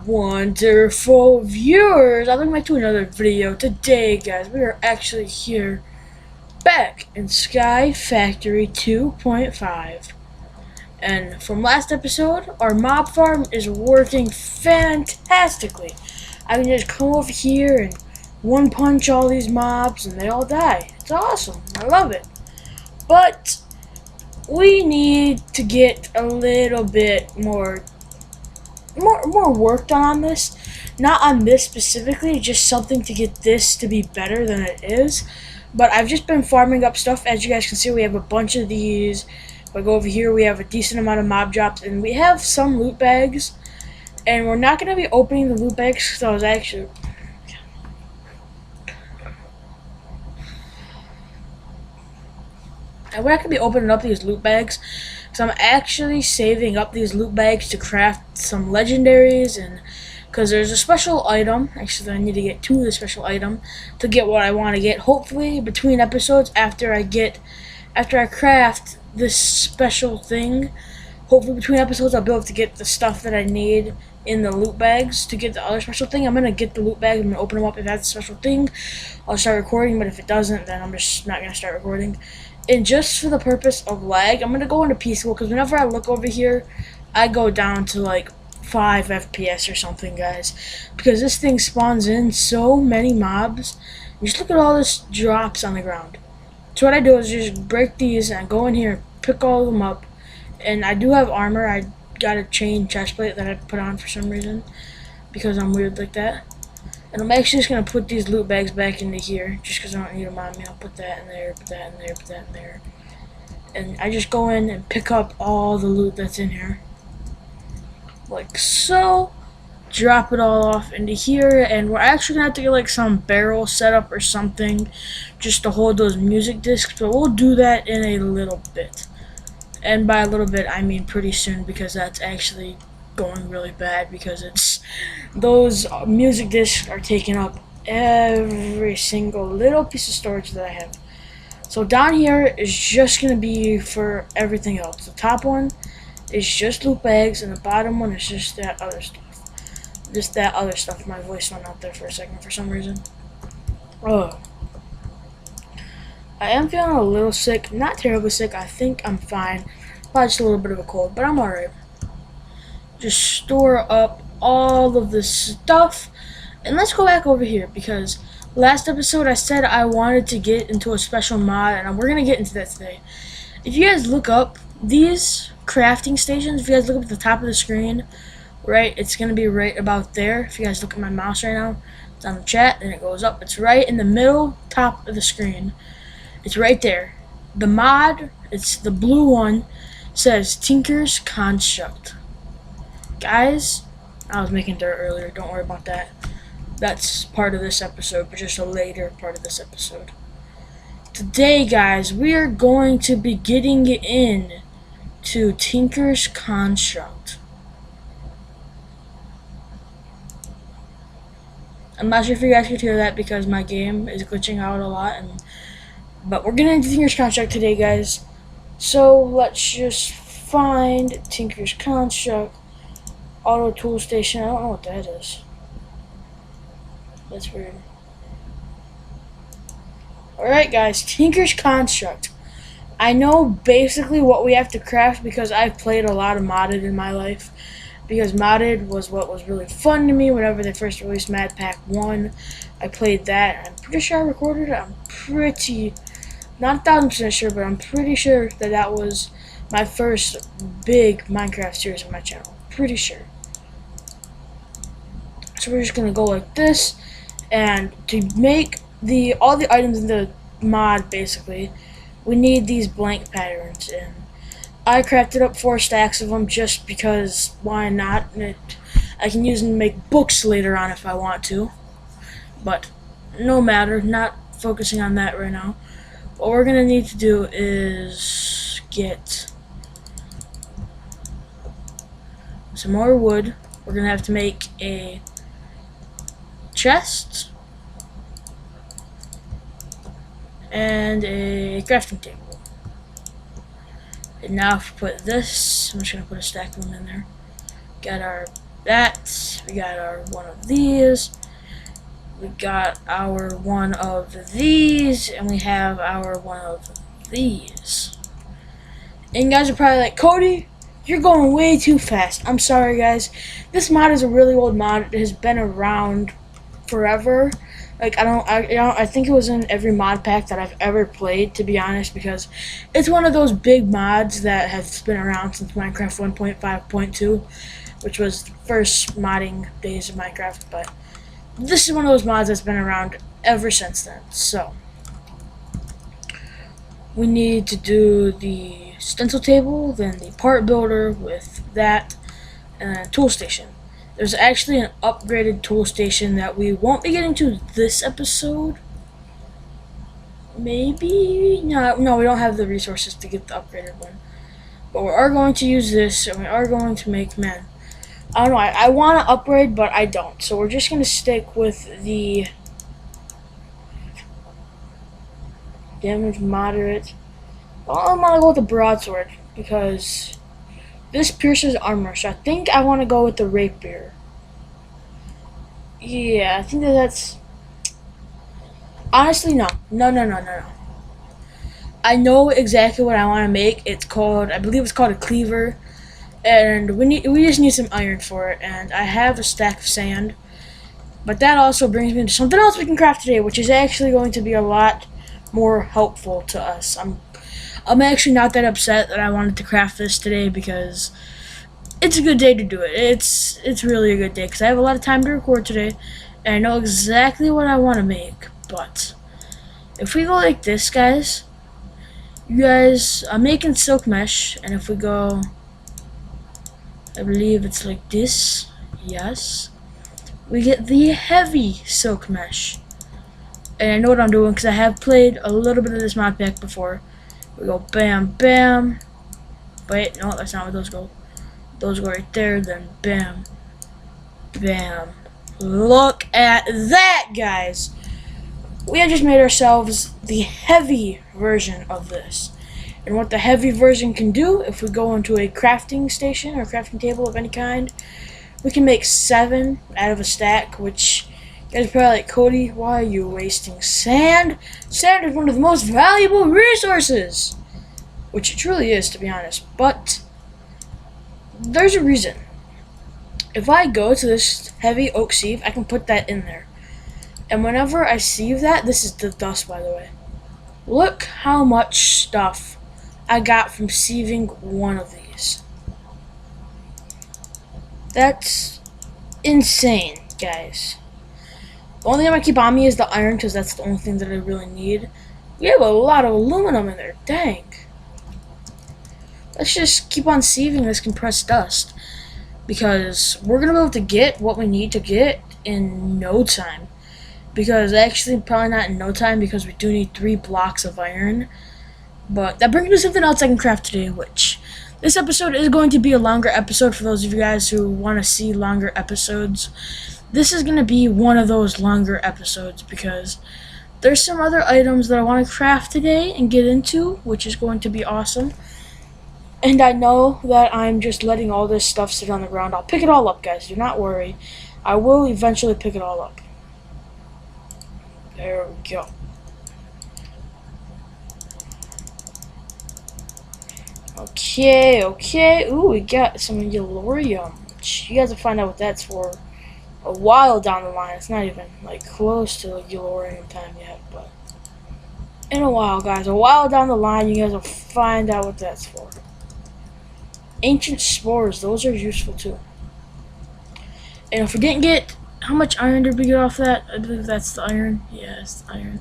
Wonderful viewers, welcome back to another video. Today, guys, we are actually here back in Skyfactory 2.5. And from last episode, our mob farm is working fantastically. I can just come over here and one punch all these mobs and they all die. It's awesome. I love it. But we need to get a little bit more work done on this. Not on this specifically, just something to get this to be better than it is. But I've just been farming up stuff. As you guys can see, we have a bunch of these. If I go over here, we have a decent amount of mob drops, and we have some loot bags. And we're not going to be opening the loot bags because I was actually... And we're not going to be opening up these loot bags. So I'm actually saving up these loot bags to craft some legendaries, and because there's a special item. Actually, I need to get to the special item to get what I want to get. Hopefully, between episodes, after I craft this special thing, hopefully between episodes I'll be able to get the stuff that I need in the loot bags to get the other special thing. I'm gonna get the loot bags. I'm gonna open them up. If that's a special thing, I'll start recording. But if it doesn't, then I'm just not gonna start recording. And just for the purpose of lag, I'm going to go into peaceful, because whenever I look over here, I go down to like 5 FPS or something, guys. Because this thing spawns in so many mobs. And just look at all this drops on the ground. So what I do is just break these, and I go in here, pick all of them up. And I do have armor. I got a chain chestplate that I put on for some reason, because I'm weird like that. And I'm actually just going to put these loot bags back into here, just because I don't need them on me. I'll put that in there, put that in there, put that in there. And I just go in and pick up all the loot that's in here. Like so. Drop it all off into here, and we're actually going to have to get like some barrel set up or something, just to hold those music discs, but we'll do that in a little bit. And by a little bit, I mean pretty soon, because that's actually going really bad, because it's those music discs are taking up every single little piece of storage that I have. So down here is just gonna be for everything else. The top one is just loot bags, and the bottom one is just that other stuff. Just that other stuff. My voice went out there for a second for some reason. Oh, I am feeling a little sick. Not terribly sick. I think I'm fine. Probably just a little bit of a cold, but I'm alright. Just store up all of this stuff, and let's go back over here, because last episode I said I wanted to get into a special mod, and we're gonna get into that today. If you guys look up these crafting stations, if you guys look up at the top of the screen, right, it's gonna be right about there. If you guys look at my mouse right now, it's on the chat and it goes up. It's right in the middle top of the screen. It's right there. The mod, it's the blue one, says Tinker's Construct. Guys, I was making dirt earlier, don't worry about that. That's part of this episode, but just a later part of this episode. Today, guys, we are going to be getting in to Tinker's Construct. I'm not sure if you guys could hear that, because my game is glitching out a lot, but we're getting into Tinker's Construct today, guys. So let's just find Tinker's Construct. Auto tool station. I don't know what that is. That's weird. Alright, guys. Tinker's Construct. I know basically what we have to craft, because I've played a lot of modded in my life. Because modded was what was really fun to me whenever they first released Mad Pack 1. I played that. I'm pretty sure I recorded it. I'm pretty... not 1000% sure, but I'm pretty sure that that was my first big Minecraft series on my channel. Pretty sure. So we're just gonna go like this, and to make all the items in the mod, basically, we need these blank patterns, and I crafted up 4 stacks of them just because why not? I can use them to make books later on if I want to, but no matter, not focusing on that right now. What we're gonna need to do is get some more wood. We're gonna have to make a chest and a crafting table. And now if we put this, I'm just gonna put a stack of them in there. Got our that. We got our one of these. We got our one of these, and we have our one of these. And you guys are probably like, Cody, you're going way too fast. I'm sorry, guys. This mod is a really old mod. It has been around forever. Like, I think it was in every mod pack that I've ever played, to be honest, because it's one of those big mods that has been around since Minecraft 1.5.2, which was the first modding days of Minecraft. But this is one of those mods that's been around ever since then. So we need to do the stencil table, then the part builder with that, and then tool station. There's actually an upgraded tool station that we won't be getting to this episode. Maybe? No, we don't have the resources to get the upgraded one. But we are going to use this, and we are going to make, man, I don't know, I want to upgrade, but I don't. So we're just going to stick with the damage moderate. Well, I'm going to go with the broadsword, because this pierces armor, so I think I want to go with the rapier. Yeah, I think that's... Honestly, no. No. I know exactly what I want to make. It's called, I believe it's called a cleaver. And we just need some iron for it. And I have a stack of sand. But that also brings me to something else we can craft today, which is actually going to be a lot more helpful to us. I'm actually not that upset that I wanted to craft this today, because it's a good day to do it. It's really a good day, because I have a lot of time to record today, and I know exactly what I want to make. But if we go like this, guys, you guys, I'm making silk mesh, and if we go, I believe it's like this, yes, we get the heavy silk mesh. And I know what I'm doing, because I have played a little bit of this mod pack before. We go bam, bam. Wait, no, that's not where those go. Those go right there, then bam, bam. Look at that, guys. We have just made ourselves the heavy version of this. And what the heavy version can do, if we go into a crafting station or crafting table of any kind, we can make 7 out of a stack, which you guys are probably like, Cody, why are you wasting sand? Sand is one of the most valuable resources. Which it truly is, to be honest. But there's a reason. If I go to this heavy oak sieve, I can put that in there. And whenever I sieve that, this is the dust, by the way. Look how much stuff I got from sieving one of these. That's insane, guys. The only thing I'm going to keep on me is the iron, because that's the only thing that I really need. We have a lot of aluminum in there, dang. Let's just keep on sieving this compressed dust, because we're going to be able to get what we need to get in no time. Because actually, probably not in no time, because we do need 3 blocks of iron. But that brings me to something else I can craft today, which this episode is going to be a longer episode for those of you guys who want to see longer episodes. This is going to be one of those longer episodes, because there's some other items that I want to craft today and get into, which is going to be awesome. And I know that I'm just letting all this stuff sit on the ground. I'll pick it all up, guys. Do not worry. I will eventually pick it all up. There we go. Okay. Ooh, we got some yellorium. You guys will find out what that's for a while down the line. It's not even like close to yellorium time yet, but in a while, guys. A while down the line, you guys will find out what that's for. Ancient spores, those are useful too. And if we didn't get, how much iron did we get off that? I believe that's the iron. Yeah, it's the iron.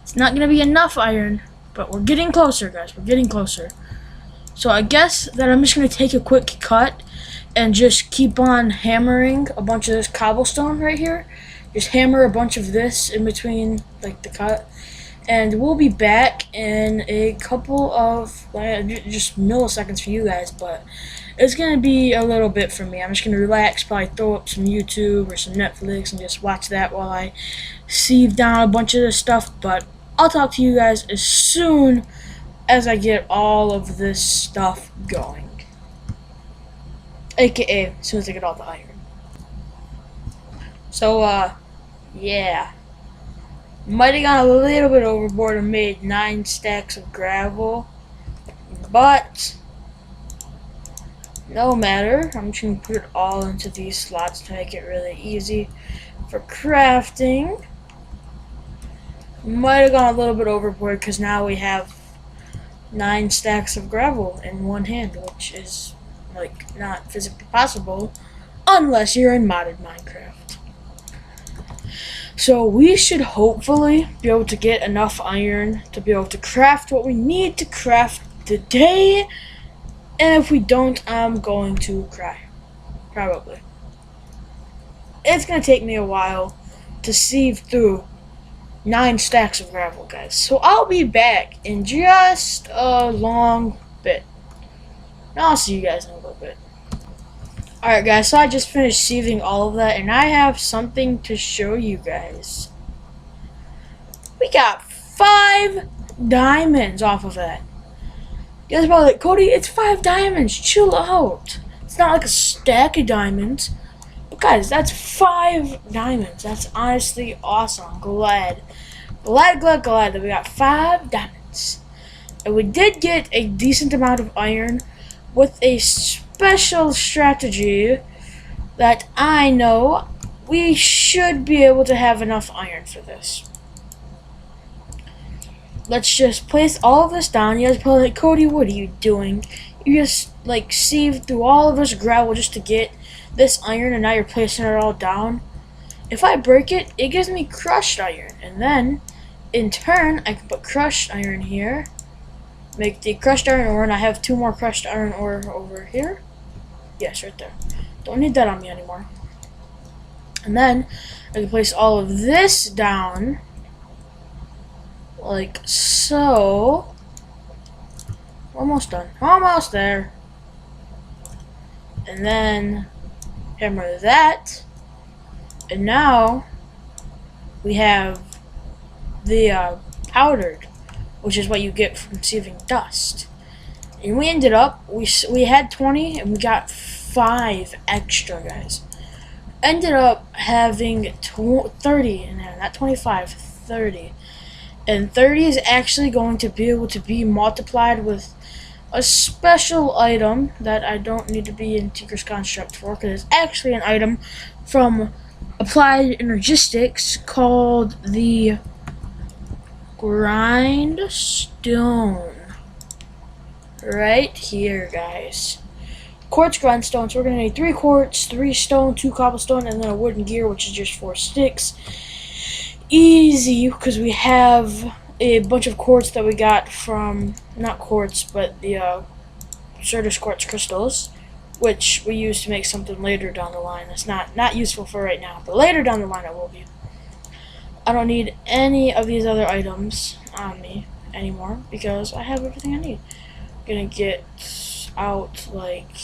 It's not going to be enough iron, but we're getting closer, guys. We're getting closer. So I guess that I'm just going to take a quick cut and just keep on hammering a bunch of this cobblestone right here. Just hammer a bunch of this in between, like, the cut. And we'll be back in a couple of, just milliseconds for you guys, but it's going to be a little bit for me. I'm just going to relax, probably throw up some YouTube or some Netflix and just watch that while I sieve down a bunch of this stuff. But I'll talk to you guys as soon as I get all of this stuff going. AKA, as soon as I get all the iron. So, yeah. Might have gone a little bit overboard and made 9 stacks of gravel. But, no matter. I'm just going to put it all into these slots to make it really easy for crafting. Might have gone a little bit overboard because now we have 9 stacks of gravel in one hand, which is, like, not physically possible unless you're in modded Minecraft. So we should hopefully be able to get enough iron to be able to craft what we need to craft today. And if we don't, I'm going to cry. Probably. It's going to take me a while to sieve through 9 stacks of gravel, guys. So I'll be back in just a long bit. And I'll see you guys in a little bit. Alright guys, so I just finished sieving all of that, and I have something to show you guys. We got 5 diamonds off of that. You guys are probably like, Cody, it's 5 diamonds, chill out. It's not like a stack of diamonds. But guys, that's 5 diamonds. That's honestly awesome. I'm glad that we got 5 diamonds. And we did get a decent amount of iron with a special strategy that I know we should be able to have enough iron for this. Let's just place all of this down. You guys are probably like, Cody, what are you doing? You just like sieved through all of this gravel just to get this iron, and now you're placing it all down. If I break it, it gives me crushed iron, and then in turn I can put crushed iron here, make the crushed iron ore, and I have 2 more crushed iron ore over here. Yes, right there. Don't need that on me anymore. And then I can place all of this down like so. We're almost done. Almost there. And then hammer that. And now we have the powdered, which is what you get from sieving dust. And we ended up, we had 20 and we got 5 extra, guys. Ended up having 30 in there, not 25, 30. And 30 is actually going to be able to be multiplied with a special item that I don't need to be in Tinker's Construct for, because it's actually an item from Applied Energistics called the Grindstone. Right here, guys. Quartz grindstone. So we're gonna need 3 quartz, 3 stone, 2 cobblestone, and then a wooden gear, which is just 4 sticks. Easy, because we have a bunch of quartz that we got from, not quartz, but the Certus quartz crystals, which we use to make something later down the line. It's not useful for right now, but later down the line it will be. I don't need any of these other items on me anymore because I have everything I need. Gonna get out, like,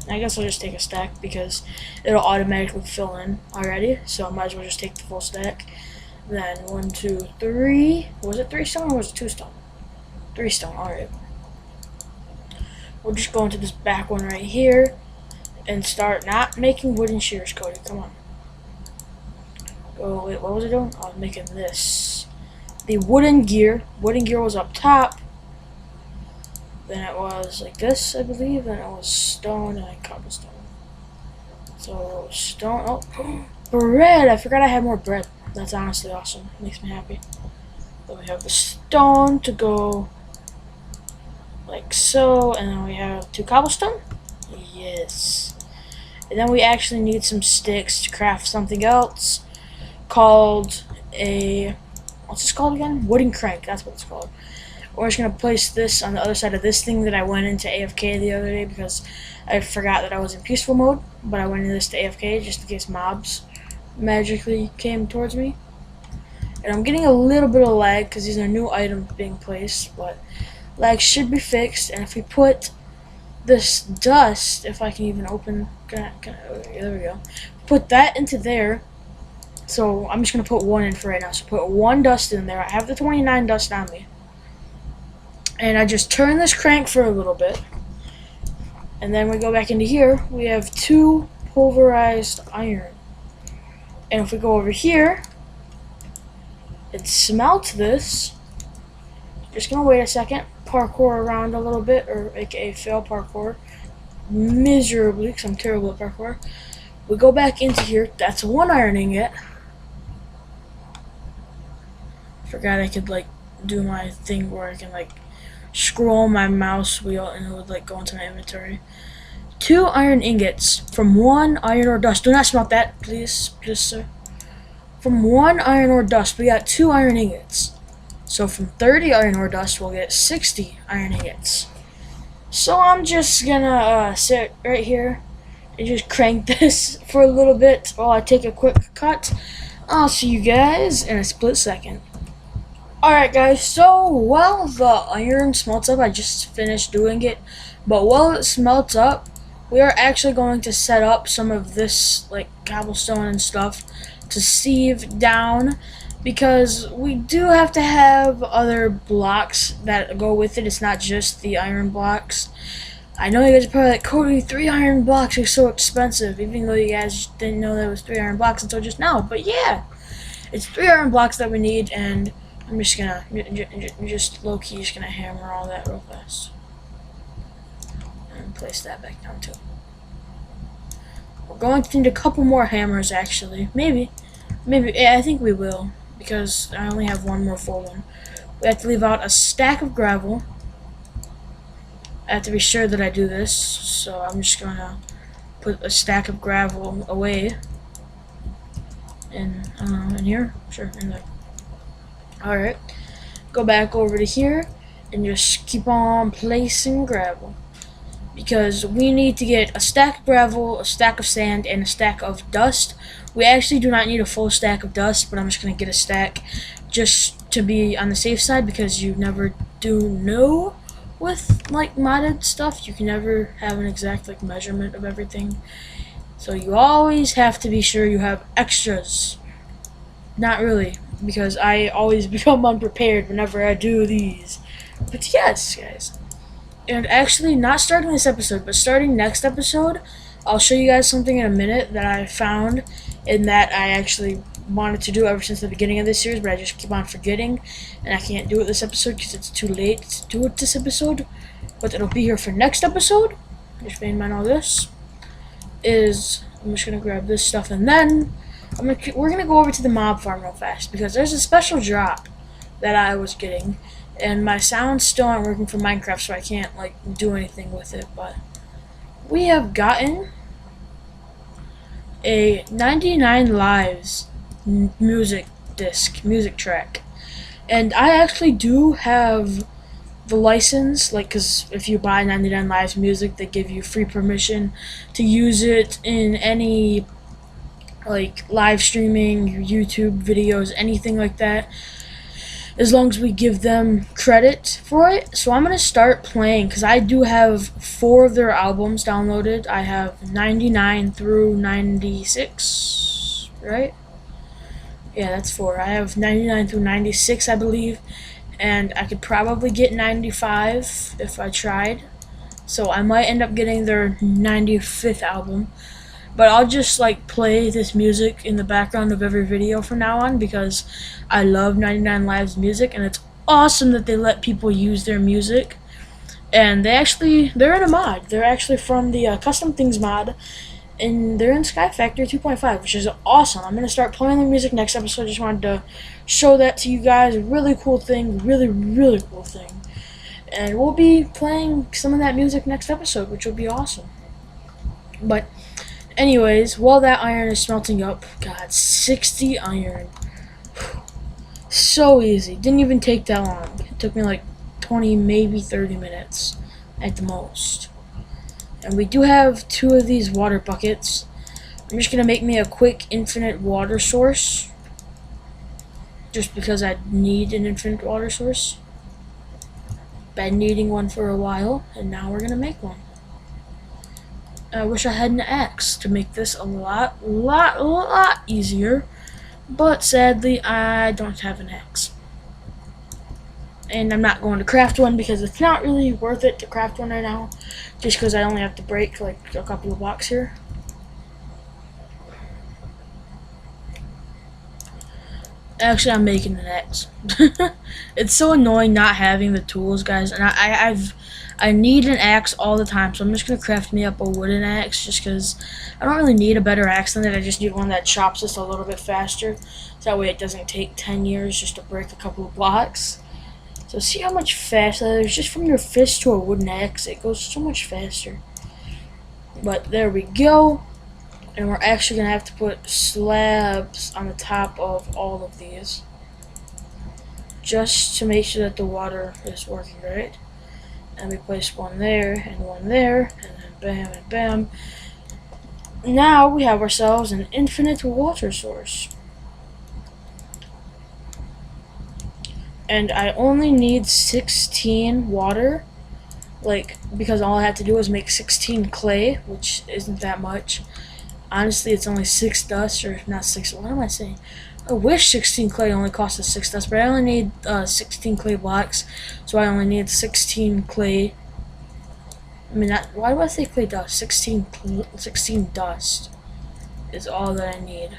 I guess I'll just take a stack because it'll automatically fill in already, so I might as well just take the full stack. Then 1, 2, 3. Was it 3 stone or was it 2 stone? 3 stone. Alright. We'll just go into this back one right here and start not making wooden shears, Cody. Come on. Oh wait, what was I doing? I was making this. The wooden gear. Wooden gear was up top. Then it was like this, I believe. Then it was stone and cobblestone. So stone. Oh, bread! I forgot I had more bread. That's honestly awesome. Makes me happy. Then we have the stone to go like so, and then we have 2 cobblestone. Yes. And then we actually need some sticks to craft something else called a, what's this called again? Wooden crank. That's what it's called. We're just gonna place this on the other side of this thing that I went into AFK the other day because I forgot that I was in peaceful mode, but I went into this to AFK just in case mobs magically came towards me. And I'm getting a little bit of lag because these are new items being placed, but lag should be fixed. And if we put this dust, if I can even open, there we go, put that into there. So I'm just gonna put 1 in for right now. So put 1 dust in there. I have the 29 dust on me. And I just turn this crank for a little bit. And then we go back into here. We have 2 pulverized iron. And if we go over here and smelt this, just gonna wait a second, parkour around a little bit, or aka fail parkour miserably because I'm terrible at parkour. We go back into here. That's one iron ingot. Forgot I could like do my thing where I can like scroll my mouse wheel and it would like go into my inventory. 2 iron ingots from 1 iron ore dust. Do not smelt that, please, sir. From 1 iron ore dust, we got 2 iron ingots. So from 30 iron ore dust, we'll get 60 iron ingots. So I'm just gonna sit right here and just crank this for a little bit while I take a quick cut. I'll see you guys in a split second. Alright guys, so while the iron smelts up, I just finished doing it, but while it smelts up, we are actually going to set up some of this like cobblestone and stuff to sieve down, because we do have to have other blocks that go with it. It's not just the iron blocks. I know you guys are probably like, Cody, 3 iron blocks are so expensive, even though you guys didn't know there was 3 iron blocks until just now. But yeah, it's 3 iron blocks that we need, and I'm just gonna just low-key just gonna hammer all that real fast and place that back down too. We're going to need a couple more hammers actually. Maybe, yeah, I think we will, because I only have one more full one. We have to leave out a stack of gravel. I have to be sure that I do this, so I'm just gonna put a stack of gravel away in here. Sure, in there. Alright, go back over to here and just keep on placing gravel, because we need to get a stack of gravel, a stack of sand, and a stack of dust. We actually do not need a full stack of dust, but I'm just going to get a stack just to be on the safe side, because you never do know with like modded stuff. You can never have an exact like measurement of everything, so you always have to be sure you have extras. Not really, because I always become unprepared whenever I do these. But yes, guys. And actually, not starting this episode, but starting next episode, I'll show you guys something in a minute that I found and that I actually wanted to do ever since the beginning of this series, but I just keep on forgetting, and I can't do it this episode because it's too late to do it this episode. But it'll be here for next episode. Just bear in mind all this. I'm just going to grab this stuff, and then we're gonna go over to the mob farm real fast, because there's a special drop that I was getting, and my sounds still aren't working for Minecraft, so I can't like do anything with it. But we have gotten a 99 lives music track, and I actually do have the license, like, because if you buy 99 lives music, they give you free permission to use it in any like live streaming, YouTube videos, anything like that, as long as we give them credit for it. So I'm gonna start playing, because I do have 4 of their albums downloaded. I have 99 through 96, right? Yeah, that's 4. I have 99 through 96, I believe, and I could probably get 95 if I tried. So I might end up getting their 95th album. But I'll just like play this music in the background of every video from now on, because I love 99 Lives music, and it's awesome that they let people use their music. And they're in a mod. They're actually from the Custom Things mod, and they're in Skyfactory 2.5, which is awesome. I'm gonna start playing their music next episode. Just wanted to show that to you guys. Really cool thing. Really cool thing. And we'll be playing some of that music next episode, which will be awesome. But anyways, while that iron is smelting up, God, 60 iron. So easy. Didn't even take that long. It took me like 20, maybe 30 minutes at the most. And we do have 2 of these water buckets. I'm just going to make me a quick infinite water source, just because I need an infinite water source. Been needing one for a while, and now we're going to make one. I wish I had an axe to make this a lot easier, but sadly I don't have an axe. And I'm not going to craft one, because it's not really worth it to craft one right now, just because I only have to break like a couple of blocks here. Actually, I'm making an axe. It's so annoying not having the tools, guys, and I need an axe all the time, so I'm just gonna craft me up a wooden axe just because I don't really need a better axe than that. I just need one that chops just a little bit faster, so that way it doesn't take 10 years just to break a couple of blocks. So see how much faster that is just from your fist to a wooden axe. It goes so much faster. But there we go. And we're actually going to have to put slabs on the top of all of these. Just to make sure that the water is working right. And we place one there, and then bam, and bam. Now we have ourselves an infinite water source. And I only need 16 water. Like, because all I have to do is make 16 clay, which isn't that much. Honestly, it's only 6 dust, or not 6, what am I saying? I wish 16 clay only cost us 6 dust, but I only need 16 clay blocks, so I only need 16 clay. I mean, why do I say clay dust? 16 dust is all that I need.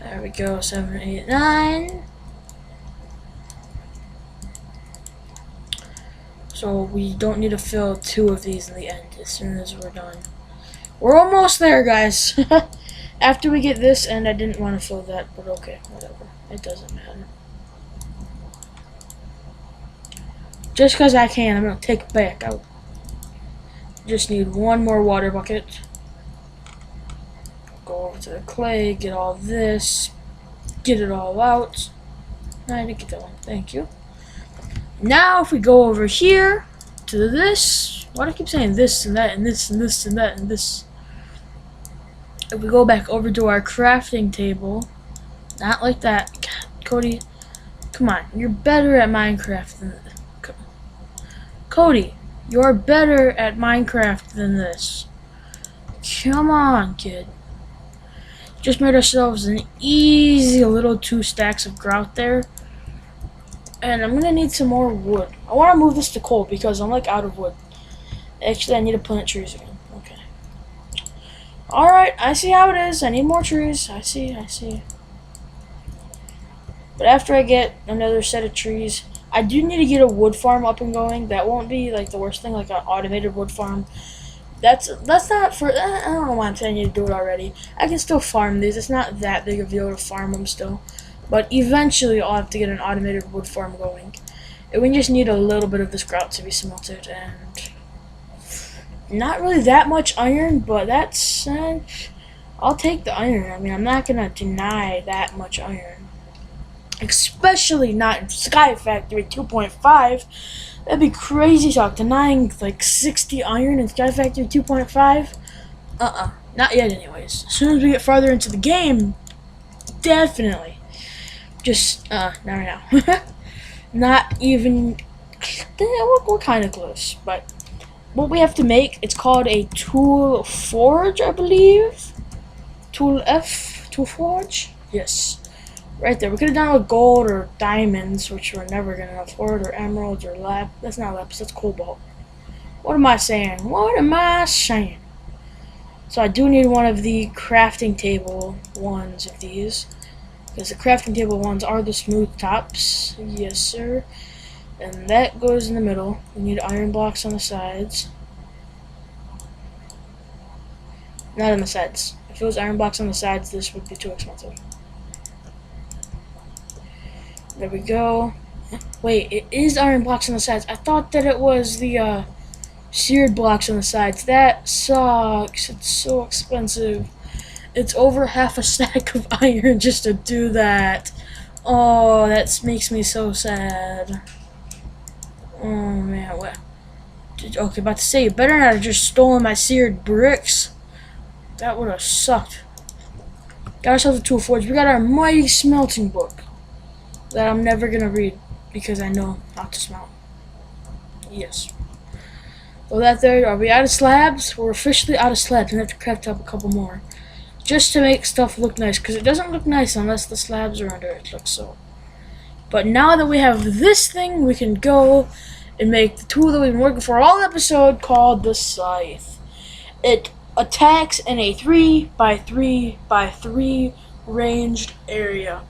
There we go, 7, 8, 9. So we don't need to fill 2 of these in the end as soon as we're done. We're almost there, guys. After we get this, and I didn't want to fill that, but okay, whatever. It doesn't matter. Just because I can, I'm going to take it back out. Just need one more water bucket. Go over to the clay, get all this, get it all out. I didn't get that one, thank you. Now if we go over here to this, why do I keep saying this and that and this and this and that and this? If we go back over to our crafting table, not like that. God, Cody, come on, you're better at Minecraft than Cody, you're better at Minecraft than this. Come on, kid. Just made ourselves an easy little 2 stacks of grout there. And I'm gonna need some more wood. I want to move this to coal because I'm like out of wood. Actually, I need to plant trees again. Okay. Alright, I see how it is. I need more trees. I see. But after I get another set of trees, I do need to get a wood farm up and going. That won't be like the worst thing, like an automated wood farm. That's not for, I don't know why I'm telling you to do it already. I can still farm these. It's not that big of a deal to farm them still. But eventually I'll have to get an automated wood farm going. And we just need a little bit of this grout to be smelted, and not really that much iron, but that's, I'll take the iron. I mean, I'm not going to deny that much iron. Especially not in Skyfactory 2.5. That'd be crazy talk, denying like 60 iron in Skyfactory 2.5. Not yet anyways. As soon as we get farther into the game, definitely. Just, not right now. Not even, we're kind of close, but what we have to make, it's called a tool forge, I believe. Tool forge? Yes. Right there. We could have done it with gold or diamonds, which we're never going to afford, or emeralds, or that's not lapis, that's cobalt. What am I saying? So I do need one of the crafting table ones of these. Because the crafting table ones are the smooth tops. Yes, sir. And that goes in the middle. We need iron blocks on the sides. Not on the sides. If it was iron blocks on the sides, this would be too expensive. There we go. Wait, it is iron blocks on the sides. I thought that it was the seared blocks on the sides. That sucks. It's so expensive. It's over half a stack of iron just to do that. Oh, that makes me so sad. Oh man, what? Okay, about to say, you better not have just stolen my seared bricks. That would have sucked. Got ourselves a tool forge. We got our mighty smelting book that I'm never gonna read because I know not to smelt. Yes. Well, that there. Are we out of slabs? We're officially out of slabs. We have to craft up a couple more. Just to make stuff look nice, because it doesn't look nice unless the slabs are under it, looks so. But now that we have this thing, we can go and make the tool that we've been working for all episode called the scythe. It attacks in a 3x3x3 ranged area.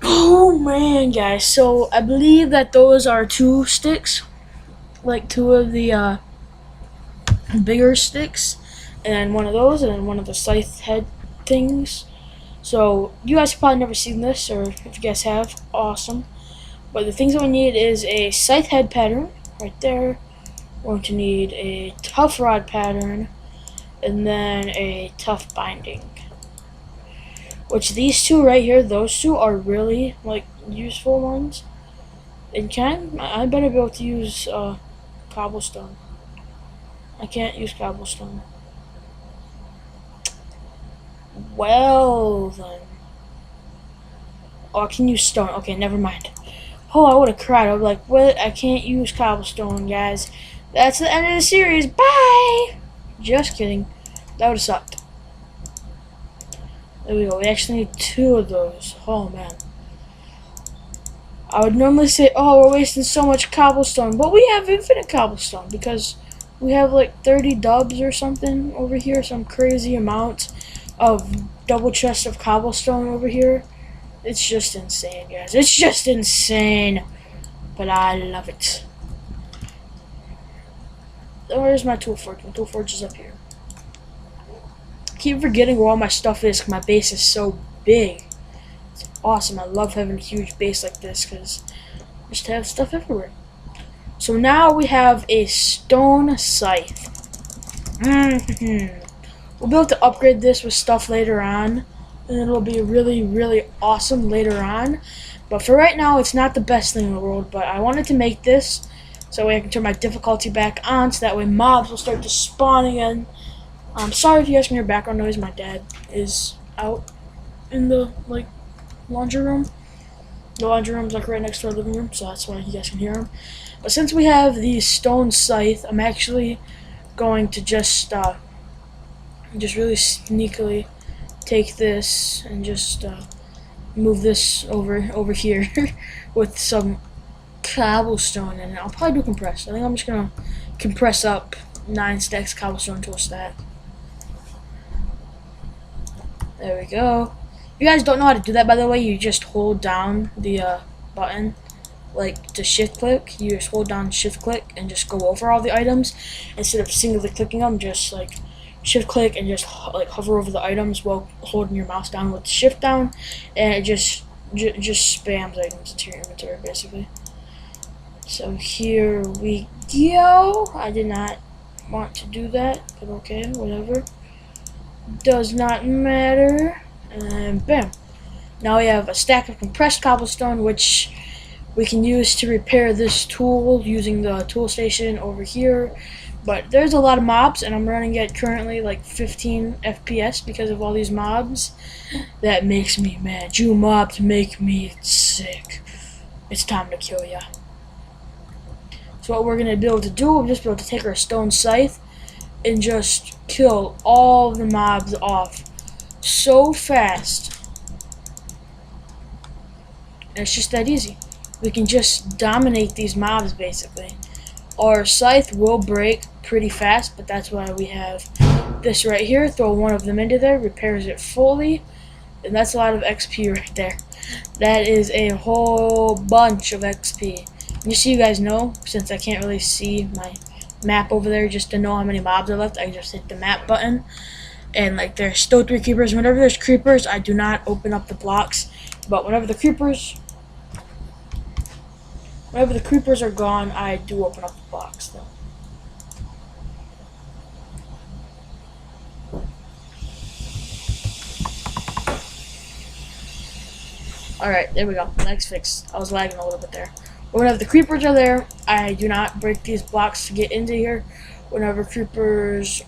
Oh man, guys. So I believe that those are 2 sticks, like 2 of the bigger sticks, and one of those, and then one of the scythe head things. So you guys have probably never seen this, or if you guys have, awesome. But the things that we need is a scythe head pattern right there. We're going to need a tough rod pattern, and then a tough binding. Which these 2 right here, those 2 are really like useful ones. And I better be able to use cobblestone. I can't use cobblestone. Well then. Oh, I can use stone. Okay, never mind. Oh, I would have cried. I was like, what? I can't use cobblestone, guys. That's the end of the series. Bye! Just kidding. That would have sucked. There we go. We actually need 2 of those. Oh, man. I would normally say, oh, we're wasting so much cobblestone. But we have infinite cobblestone because we have like 30 dubs or something over here. Some crazy amount of double chest of cobblestone over here. It's just insane, guys. It's just insane. But I love it. Where's my tool forge? My tool forge is up here. I keep forgetting where all my stuff is because my base is so big. It's awesome. I love having a huge base like this because I just have stuff everywhere. So now we have a stone scythe. We'll be able to upgrade this with stuff later on, and it'll be really, really awesome later on. But for right now, it's not the best thing in the world, but I wanted to make this so that way I can turn my difficulty back on, so that way mobs will start to spawn again. I'm sorry if you guys can hear background noise. My dad is out in the laundry room. The laundry room's like right next to our living room, so that's why you guys can hear him. But since we have the stone scythe, I'm actually going to just really sneakily take this and just move this over here with some cobblestone in it. I'll probably do compressed. I think I'm just gonna compress up 9 stacks cobblestone to a stack. There we go. If you guys don't know how to do that, by the way, you just hold down the button, like to shift click. You just hold down shift click and just go over all the items instead of singly clicking them. Just like shift click and just like hover over the items while holding your mouse down with shift down, and it just spams items into your inventory basically. So here we go. I did not want to do that, but okay, whatever. Does not matter. And bam. Now we have a stack of compressed cobblestone, which we can use to repair this tool using the tool station over here. But there's a lot of mobs, and I'm running at currently like 15 FPS because of all these mobs. That makes me mad. You mobs make me sick. It's time to kill ya. So what we're going to be able to do, we'll just be able to take our stone scythe and just kill all the mobs off so fast. And it's just that easy. We can just dominate these mobs basically. Our scythe will break pretty fast, but that's why we have this right here. Throw one of them into there, repairs it fully, and that's a lot of XP right there. That is a whole bunch of XP. Just so you guys know, since I can't really see my map over there, just to know how many mobs are left, I just hit the map button. And like there's still 3 creepers. Whenever there's creepers, I do not open up the blocks. But whenever the creepers are gone, I do open up the blocks though. Alright, there we go. Next fix. I was lagging a little bit there. Whenever the creepers are there, I do not break these blocks to get into here. Whenever creepers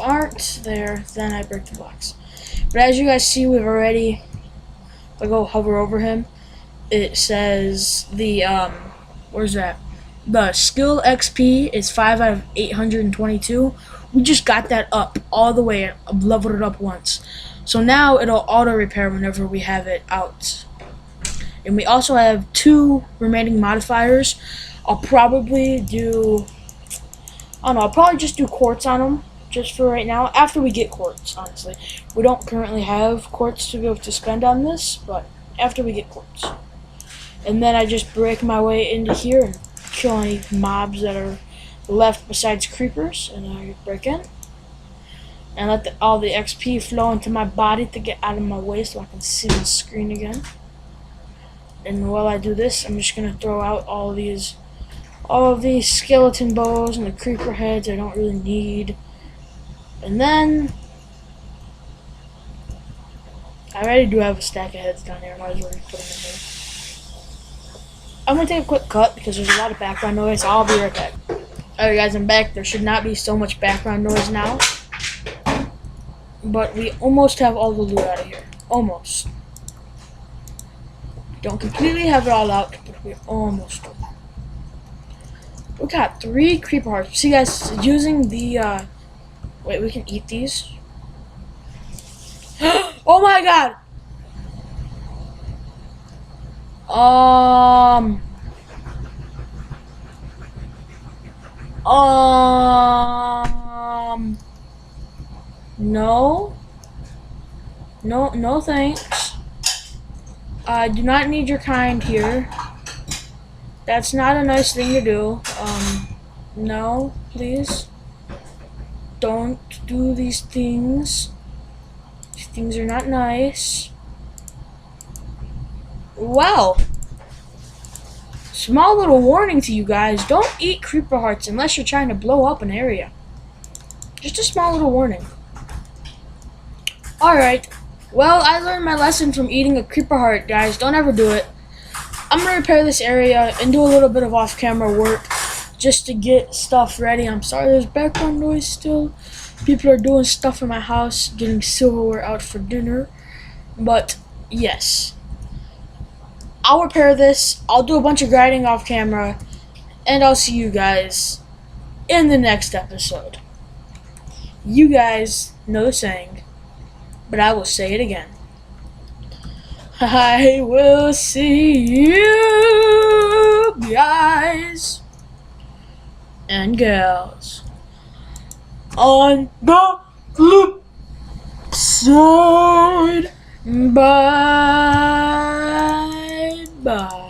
aren't there, then I break the blocks. But as you guys see, we've already, if I go hover over him, it says the, where's that? The skill XP is 5 out of 822. We just got that up all the way and leveled it up once. So now it'll auto repair whenever we have it out. And we also have 2 remaining modifiers. I'll probably do I don't know, I'll probably just do quartz on them, just for right now, after we get quartz, honestly. We don't currently have quartz to be able to spend on this, but after we get quartz. And then I just break my way into here and kill any mobs that are left besides creepers, and I break in. And let all the XP flow into my body to get out of my way so I can see the screen again. And while I do this, I'm just going to throw out all of these skeleton bows and the creeper heads I don't really need. And then I already do have a stack of heads down here. I might as well put them in here. I'm going to take a quick cut because there's a lot of background noise. I'll be right back. Alright guys, I'm back. There should not be so much background noise now. But we almost have all the loot out of here. Almost. Don't completely have it all out, but we almost do. We got 3 creeper hearts. See guys, using the wait, we can eat these. Oh my god! No thanks. I do not need your kind here. That's not a nice thing to do. No, please. Don't do these things. These things are not nice. Wow. Small little warning to you guys. Don't eat creeper hearts unless you're trying to blow up an area. Just a small little warning. Alright. Well, I learned my lesson from eating a creeper heart, guys. Don't ever do it. I'm going to repair this area and do a little bit of off-camera work just to get stuff ready. I'm sorry there's background noise still. People are doing stuff in my house, getting silverware out for dinner. But, yes. I'll repair this. I'll do a bunch of grinding off camera. And I'll see you guys in the next episode. You guys know the saying, but I will say it again. I will see you guys and gals on the flip side. Bye bye.